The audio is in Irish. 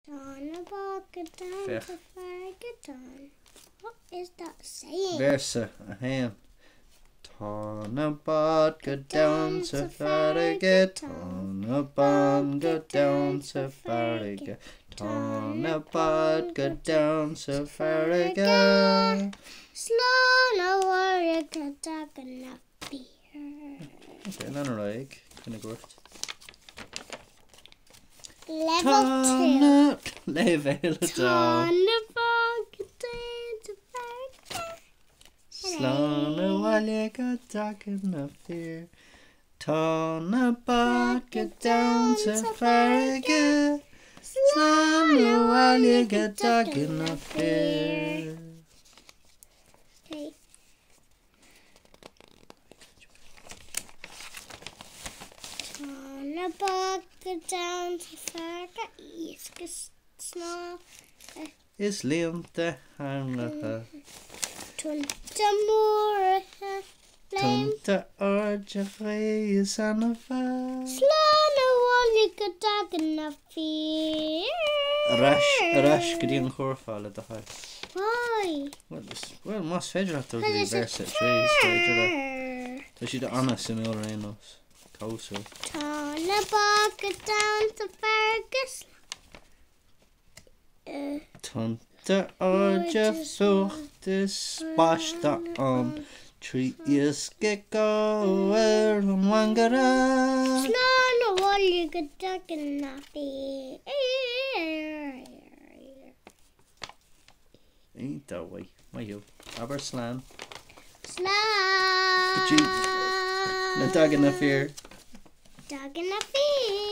Down a bucket, down Fair. to Fergus down. What is that saying? Versa a hen. Tá na bad go down sa farige. Tá na bad go down sa farige. Tá na bad go down sa farige. Slow no worry, go dog and not beer. Okay, nan raig. Kinda gort. Level 2. Level 2. Down a bucket, down to Fergus. Slán bhhaile go dagan na fear. Tá na bad go down sa farige. Slán bhhaile go dagan na fear. Okay. Down a bucket, down to Fergus. Yes, cause snow. Is líonta tharnatha. Tunta more. Tunta orja fé is anna fa. Slow no worry, go dog and not beer. Rash go dtíon chórfála do haid. Why? Well, más féidir at Because dogí it's a versa trees féidir le. car. Tá siad anas in óra énos. Cósú. Turn a bucket down to Fergus. Tunta orja fucht is spáiste an. Trí isce gáir an wangara. Slow no worry, go dog and not beer. Í dáhai, mai hiú. Aber slán. Slow. Na dagan na fear. Dog and not beer.